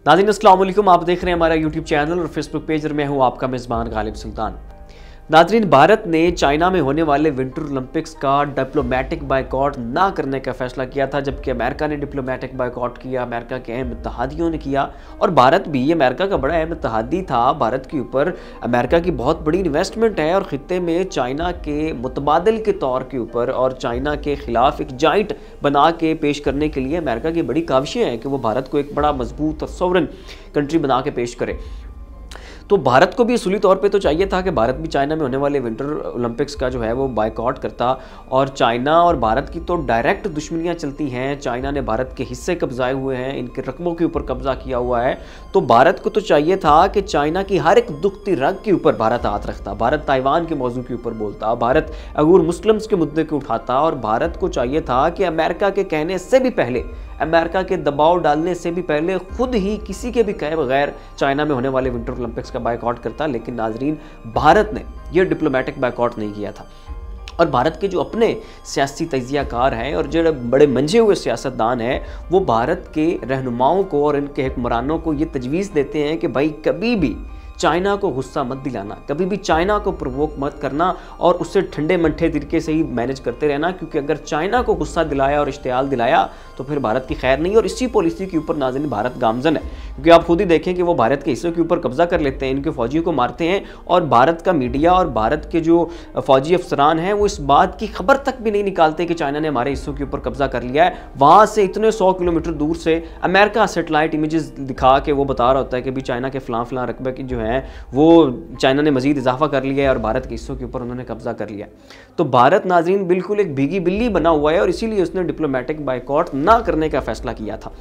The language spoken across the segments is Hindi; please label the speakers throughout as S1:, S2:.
S1: नाज़रीन अस्सलाम वालेकुम, आप देख रहे हैं हमारा यूट्यूब चैनल और फेसबुक पेज और मैं हूं आपका मेज़बान गालिब सुल्तान। नाज़रीन, भारत ने चाइना में होने वाले विंटर ओलंपिक्स का डिप्लोमेटिक बायकॉट ना करने का फैसला किया था, जबकि अमेरिका ने डिप्लोमेटिक बायकॉट किया, अमेरिका के अहम इत्तेहादियों ने किया और भारत भी अमेरिका का बड़ा अहम इत्तेहादी था। भारत के ऊपर अमेरिका की बहुत बड़ी इन्वेस्टमेंट है और ख़ित्ते में चाइना के मुतबादिल के तौर के ऊपर और चाइना के ख़िलाफ़ एक जाइंट बना के पेश करने के लिए अमेरिका की बड़ी काविशें हैं कि वो भारत को एक बड़ा मजबूत और सॉवरेन कंट्री बना के पेश करे। तो भारत को भी असूली तौर पे तो चाहिए था कि भारत भी चाइना में होने वाले विंटर ओलंपिक्स का जो है वो बायकॉट करता, और चाइना और भारत की तो डायरेक्ट दुश्मनियां चलती हैं। चाइना ने भारत के हिस्से कब्जाए हुए हैं, इनके रकबों के ऊपर कब्जा किया हुआ है। तो भारत को तो चाहिए था कि चाइना की हर एक दुखती रग के ऊपर भारत हाथ रखता, भारत ताइवान के मौजू के ऊपर बोलता, भारत अगूर मुस्लिम्स के मुद्दे को उठाता, और भारत को चाहिए था कि अमेरिका के कहने से भी पहले, अमेरिका के दबाव डालने से भी पहले खुद ही किसी के भी कहे बगैर चाइना में होने वाले विंटर ओलंपिक्स का बायकॉट करता। लेकिन नाजरीन, भारत ने यह डिप्लोमेटिक बायकॉट नहीं किया था। और भारत के जो अपने सियासी तजियाकार हैं और जो बड़े मंझे हुए सियासतदान हैं, वो भारत के रहनुमाओं को और इनके हुक्मरानों को ये तजवीज़ देते हैं कि भाई कभी भी चाइना को गुस्सा मत दिलाना, कभी भी चाइना को प्रवोक मत करना और उससे ठंडे मंठे तरीके से ही मैनेज करते रहना, क्योंकि अगर चाइना को गुस्सा दिलाया और इश्तियाल दिलाया तो फिर भारत की खैर नहीं। और इसी पॉलिसी के ऊपर नाज़रीन भारत गामजन है, क्योंकि आप खुद ही देखें कि वो भारत के हिस्सों के ऊपर कब्जा कर लेते हैं, इनके फौजियों को मारते हैं, और भारत का मीडिया और भारत के जो फौजी अफसरान हैं वो इस बात की खबर तक भी नहीं निकालते कि चाइना ने हमारे हिस्सों के ऊपर कब्जा कर लिया है। वहाँ से इतने 100 किलोमीटर दूर से अमेरिका सेटेलाइट इमेजेस दिखा के वो बता रहा होता है कि भी चाइना के फलां रकबे की जो है वो चाइना ने मजीद इजाफा कर लिया है और भारत के हिस्सों के ऊपर उन्होंने कब्जा कर लिया। तो भारत नाजरीन बिल्कुल एक भीगी बिल्ली बना हुआ है और इसीलिए उसने डिप्लोमेटिक बायकॉट ना करने का फैसला किया था।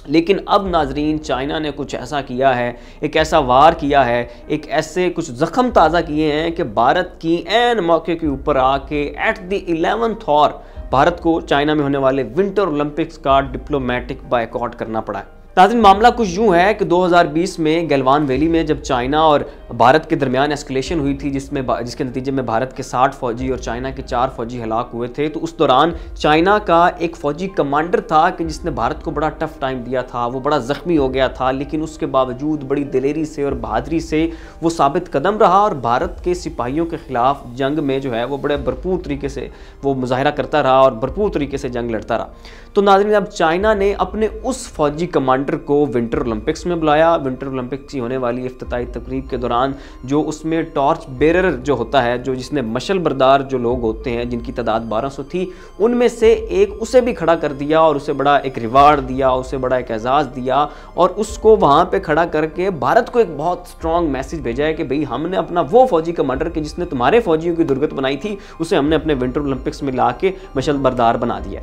S1: लेकिन अब नाजरीन चाइना ने कुछ ऐसा किया है, एक ऐसा वार किया है, एक ऐसे कुछ जख्म ताज़ा किए हैं कि भारत की ऐन मौके के ऊपर आके at the 11th our Bharat को चाइना में होने वाले विंटर ओलंपिक्स का डिप्लोमेटिक बायकॉट करना पड़ा है। नाज़रीन, मामला कुछ यूँ है कि 2020 में गलवान वैली में जब चाइना और भारत के दरमियान एस्केलेशन हुई थी, जिसके नतीजे में भारत के 60 फौजी और चाइना के 4 फौजी हलाक हुए थे, तो उस दौरान चाइना का एक फौजी कमांडर था कि जिसने भारत को बड़ा टफ टाइम दिया था, वो बड़ा ज़ख्मी हो गया था, लेकिन उसके बावजूद बड़ी दिलेरी से और बहादुरी से वो साबित कदम रहा और भारत के सिपाहियों के ख़िलाफ़ जंग में जो है वो बड़े भरपूर तरीके से वो मुजाहरा करता रहा और भरपूर तरीके से जंग लड़ता रहा। तो नाज़रीन, अब चाइना ने अपने उस फौजी कमांडर को विंटर ओलंपिक्स में बुलाया। विंटर ओलंपिक्स की होने वाली इफ्तिताई तकरीब के दौरान जो उसमें टॉर्च बेरर जो होता है, जो जिसने मशल बरदार जो लोग होते हैं जिनकी तादाद 1200 थी, उनमें से एक उसे भी खड़ा कर दिया और उसे बड़ा एक रिवार्ड दिया, उसे बड़ा एक एजाज़ दिया और उसको वहाँ पे खड़ा करके भारत को एक बहुत स्ट्रॉन्ग मैसेज भेजा है कि भाई हमने अपना वो फौजी कमांडर के जिसने तुम्हारे फौजियों की दुर्गत बनाई थी, उसे हमने अपने विंटर ओलंपिक्स में ला के मशल बरदार बना दिया।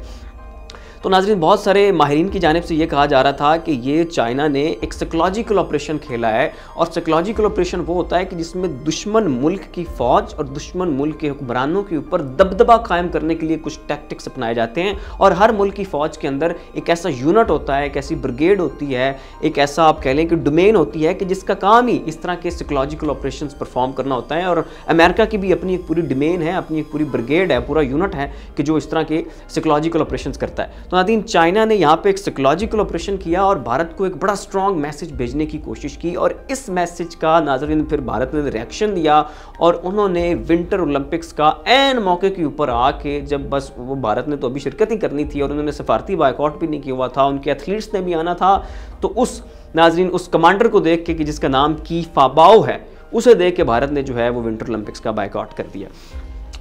S1: तो नाज़रीन, बहुत सारे माहिरीन की जानिब से ये कहा जा रहा था कि ये चाइना ने एक साइकोलॉजिकल ऑपरेशन खेला है, और साइकोलॉजिकल ऑपरेशन वो होता है कि जिसमें दुश्मन मुल्क की फ़ौज और दुश्मन मुल्क के हुक्मरानों के ऊपर दबदबा कायम करने के लिए कुछ टैक्टिक्स अपनाए जाते हैं। और हर मुल्क की फ़ौज के अंदर एक ऐसा यूनिट होता है, एक ऐसी ब्रिगेड होती है, एक ऐसा आप कह लें कि डोमेन होती है कि जिसका काम ही इस तरह के साइकोलॉजिकल ऑपरेशंस परफॉर्म करना होता है। और अमेरिका की भी अपनी एक पूरी डोमेन है, अपनी एक पूरी ब्रिगेड है, पूरा यूनिट है कि जो इस तरह के साइकोलॉजिकल ऑपरेशंस करता है। तो नाज़रीन, चाइना ने यहाँ पे एक साइकोलॉजिकल ऑपरेशन किया और भारत को एक बड़ा स्ट्रॉन्ग मैसेज भेजने की कोशिश की, और इस मैसेज का नाज़रीन फिर भारत ने रिएक्शन दिया और उन्होंने विंटर ओलंपिक्स का ऐन मौके के ऊपर आके, जब बस वो भारत ने तो अभी शिरकत ही करनी थी और उन्होंने सफारती बायकॉट भी नहीं किया हुआ था, उनके एथलीट्स ने भी आना था, तो उस नाज़रीन उस कमांडर को देख के कि जिसका नाम की फाबाओ है, उसे देख के भारत ने जो है वो विंटर ओलंपिक्स का बायकॉट कर दिया।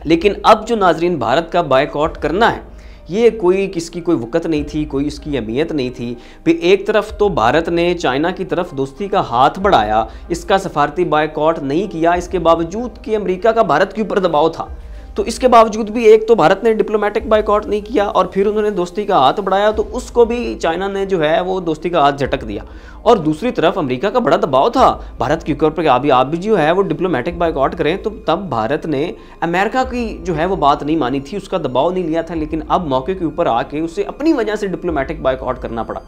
S1: लेकिन अब जो नाज़रीन भारत का बायकॉट करना है, ये कोई किसकी कोई वक़्त नहीं थी, कोई इसकी अहमियत नहीं थी। फिर एक तरफ तो भारत ने चाइना की तरफ दोस्ती का हाथ बढ़ाया, इसका सफारती बायकॉट नहीं किया, इसके बावजूद कि अमेरिका का भारत के ऊपर दबाव था, तो इसके बावजूद भी एक तो भारत ने डिप्लोमेटिक बायकॉट नहीं किया और फिर उन्होंने दोस्ती का हाथ बढ़ाया, तो उसको भी चाइना ने जो है वो दोस्ती का हाथ झटक दिया। और दूसरी तरफ अमेरिका का बड़ा दबाव था भारत के ऊपर कि आप भी जो है वो डिप्लोमेटिक बायकॉट करें, तो तब भारत ने अमेरिका की जो है वो बात नहीं मानी थी, उसका दबाव नहीं लिया था, लेकिन अब मौके के ऊपर आके उसे अपनी वजह से डिप्लोमेटिक बायकॉट करना पड़ा।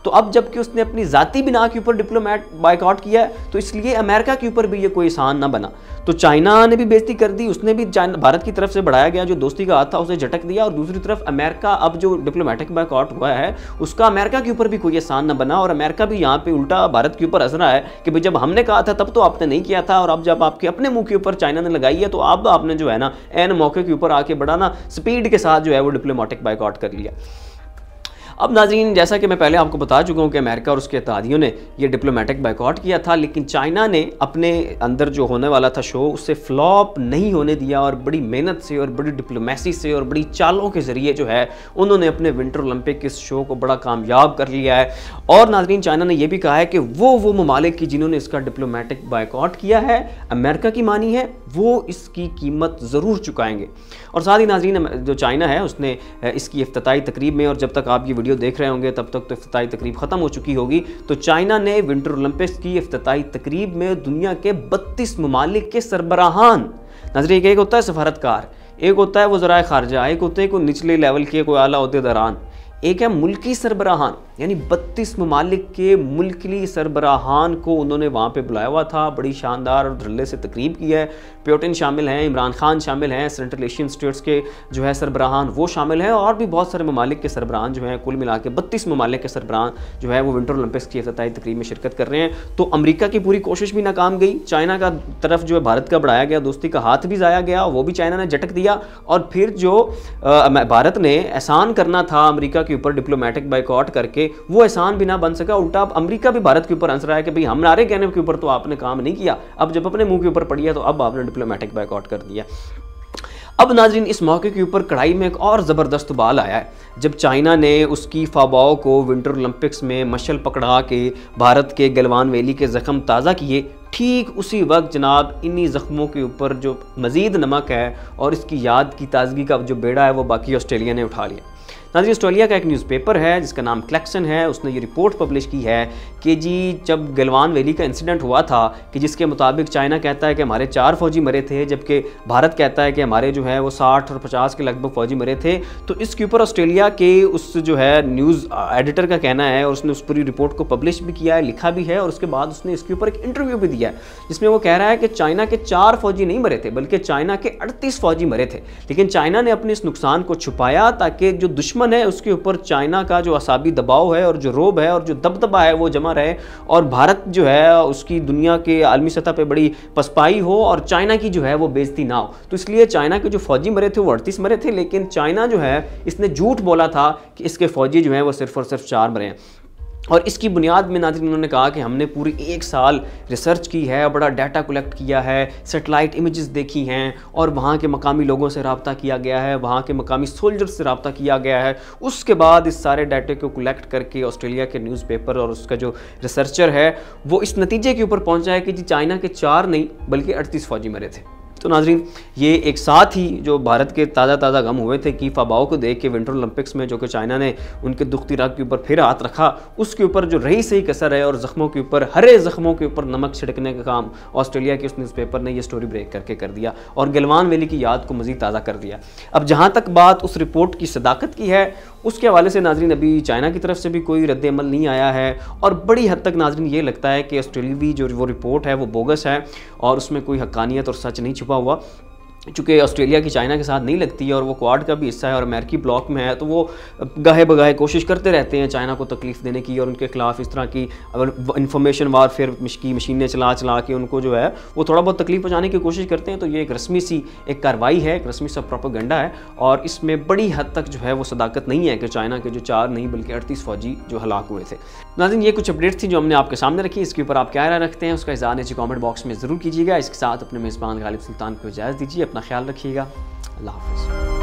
S1: तो अब जबकि उसने अपनी ज़ाती बिना के ऊपर डिप्लोमेट बायकॉट किया है, तो इसलिए अमेरिका के ऊपर भी ये कोई एहसान ना बना। तो चाइना ने भी बेइज्जती कर दी, उसने भी भारत की तरफ से बढ़ाया गया जो दोस्ती का हाथ था उसे झटक दिया, और दूसरी तरफ अमेरिका अब जो डिप्लोमेटिक बायकॉट हुआ है उसका अमेरिका के ऊपर भी कोई एहसान ना बना, और अमेरिका भी यहाँ पे उल्टा भारत के ऊपर हंस रहा है कि भाई जब हमने कहा था तब तो आपने नहीं किया था, और अब जब आपके अपने मुंह के ऊपर चाइना ने लगाई है तो अब आपने जो है ना एन मौके के ऊपर आके बड़ा ना स्पीड के साथ जो है वो डिप्लोमेटिक बायकॉट कर लिया। अब नाज़रीन, जैसा कि मैं पहले आपको बता चुका हूँ कि अमेरिका और उसके इत्तेहादियों ने ये डिप्लोमेटिक बायकॉट किया था, लेकिन चाइना ने अपने अंदर जो होने वाला था शो उसे फ्लॉप नहीं होने दिया, और बड़ी मेहनत से और बड़ी डिप्लोमेसी से और बड़ी चालों के ज़रिए जो है उन्होंने अपने विंटर ओलंपिक इस शो को बड़ा कामयाब कर लिया है। और नाज़रीन, चाइना ने यह भी कहा है कि वो ममालिक की जिन्होंने इसका डिप्लोमेटिक बायकॉट किया है, अमेरिका की मानी है, वो इसकी कीमत ज़रूर चुकाएंगे। और साथ ही नाज़रीन, जो चाइना है उसने इसकी इफ्तिताई तकरीब में, और जब तक आप ये वीडियो देख रहे होंगे तब तक तो इफ्तिताई तकरीब ख़त्म हो चुकी होगी, तो चाइना ने विंटर ओलंपिक्स की इफ्तिताई तकरीब में दुनिया के 32 ममालिक के सरबराहान, नाज़रीन एक होता है सफारतकार, एक होता है वज़राए ख़ारजा, एक होते हैं कोई निचले लेवल के कोई आला ओहदेदारान, एक है मुल्की सरबराहान, यानी 32 ममालिक के मुल्की सरबराहान को उन्होंने वहाँ पे बुलाया हुआ था। बड़ी शानदार और धड़ल्ले से तकरीब की है। प्यूटिन शामिल हैं, इमरान खान शामिल हैं, सेंट्रल एशियन स्टेट्स के जो है सरबराहान वो शामिल हैं, और भी बहुत सारे ममालिक के सरबराहान जो हैं, कुल मिला के 32 ममालिक के सरबराहान जो है वो विंटर ओलंपिक्स की इफ्तिताई तकरीब में शिरकत कर रहे हैं। तो अमेरिका की पूरी कोशिश भी नाकाम गई, चाइना का तरफ जो है भारत का बढ़ाया गया दोस्ती का हाथ भी ज़ाया गया, वो भी चाइना ने झटक दिया, और फिर जो भारत ने एहसान करना था अमेरिका के ऊपर डिप्लोमेटिक बायकॉट करके, वो एहसान भी ना बन सका। उल्टा अब अमेरिका भी भारत के ऊपर हंस रहा है कि भाई हमारे कहने के ऊपर तो आपने काम नहीं किया, अब जब अपने मुंह के ऊपर पड़ी है तो अब आपने डिप्लोमेटिक बायकॉट कर दिया। अब नाज़रीन, इस मौके के ऊपर कढ़ाई में एक और ज़बरदस्त बाल आया है, जब चाइना ने उसकी फाबाओ को विंटर ओलंपिक्स में मशल पकड़ा के भारत के गलवान वैली के ज़ख्म ताज़ा किए। ठीक उसी वक्त जनाब इन्हीं ज़ख्मों के ऊपर जो मज़ीद नमक है और इसकी याद की ताज़गी का जो बेड़ा है वो बाकी ऑस्ट्रेलिया ने उठा लिया। नाज़रीन, ऑस्ट्रेलिया का एक न्यूज़पेपर है जिसका नाम क्लैक्सन है, उसने ये रिपोर्ट पब्लिश की है कि जी जब गलवान वैली का इंसिडेंट हुआ था कि जिसके मुताबिक चाइना कहता है कि हमारे 4 फौजी मरे थे, जबकि भारत कहता है कि हमारे जो है वो 60 और 50 के लगभग फौजी मरे थे, तो इसके ऊपर ऑस्ट्रेलिया के उस जो है न्यूज़ एडिटर का कहना है, और उसने उस पूरी रिपोर्ट को पब्लिश भी किया है, लिखा भी है, और उसके बाद उसने इसके ऊपर एक इंटरव्यू भी दिया है जिसमें वो कह रहा है कि चाइना के 4 फौजी नहीं मरे थे बल्कि चाइना के 38 फौजी मरे थे, लेकिन चाइना ने अपने इस नुकसान को छुपाया ताकि जो दुश्मन है उसके ऊपर चाइना का जो असाबी दबाव है और जो रोब है और जो दबदबा है वो जमा रहे, और भारत जो है उसकी दुनिया के आलमी सतह पे बड़ी पसपाई हो और चाइना की जो है वो बेइज्जती ना हो। तो इसलिए चाइना के जो फौजी मरे थे वो 38 मरे थे, लेकिन चाइना जो है इसने झूठ बोला था कि इसके फौजी जो हैं वो सिर्फ और सिर्फ 4 मरे हैं। और इसकी बुनियाद में नाज़रीन उन्होंने कहा कि हमने पूरी 1 साल रिसर्च की है, बड़ा डाटा कलेक्ट किया है, सैटेलाइट इमेजेस देखी हैं, और वहाँ के मकामी लोगों से रब्ता किया गया है, वहाँ के मकामी सोल्जर्स से रब्ता किया गया है। उसके बाद इस सारे डाटे को कलेक्ट करके ऑस्ट्रेलिया के न्यूज़पेपर और उसका जो रिसर्चर है वो इस नतीजे के ऊपर पहुँचा है कि जी चाइना के 4 नहीं बल्कि 38 फौजी मरे थे। तो नाज़रीन, ये एक साथ ही जो भारत के ताज़ा गम हुए थे कि फाबाओ को देख के विंटर ओलंपिक्स में जो कि चाइना ने उनके दुखती राग के ऊपर फिर हाथ रखा, उसके ऊपर जो रही सही कसर है, और ज़ख्मों के ऊपर हरे ज़ख्मों के ऊपर नमक छिड़कने का काम ऑस्ट्रेलिया के उस न्यूज़पेपर ने ये स्टोरी ब्रेक करके कर दिया और गलवान वैली की याद को मज़ीद ताज़ा कर दिया। अब जहाँ तक बात उस रिपोर्ट की सदाकत की है, उसके हवाले से नाज़रीन अभी चाइना की तरफ से भी कोई रद्द-ए-अमल नहीं आया है, और बड़ी हद तक नाज़रीन ये लगता है कि ऑस्ट्रेलियावी जो वो रिपोर्ट है वो बोगस है और उसमें कोई हक्कानियत और सच नहीं छुपा हुआ। चूँकि ऑस्ट्रेलिया की चाइना के साथ नहीं लगती है और वो क्वाड का भी हिस्सा है और अमेरिकी ब्लॉक में है, तो वो गाहे बगाहे कोशिश करते रहते हैं चाइना को तकलीफ़ देने की और उनके खिलाफ इस तरह की इंफॉर्मेशन वारफेयर की मशीनें चला के उनको जो है वो थोड़ा बहुत तकलीफ पहुँचाने की कोशिश करते हैं। तो ये एक रस्मी सी एक कार्रवाई है, एक रस्मी सा प्रोपेगेंडा है, और इसमें बड़ी हद तक जो है वो सदाकत नहीं है कि चाइना के जो 4 नहीं बल्कि 38 फौजी जो हलाक हुए थे। नाज़रीन, ये कुछ अपडेट्स थी जो हमने आपके सामने रखी। इसके ऊपर आप क्या राय रखते हैं उसका इज़हार नीचे कमेंट बॉक्स में ज़रूर कीजिएगा। इसके साथ अपने मेज़बान गालिब सुल्तान को इजाज़त दीजिए। अपना ख्याल रखिएगा। अल्लाह हाफ़िज़।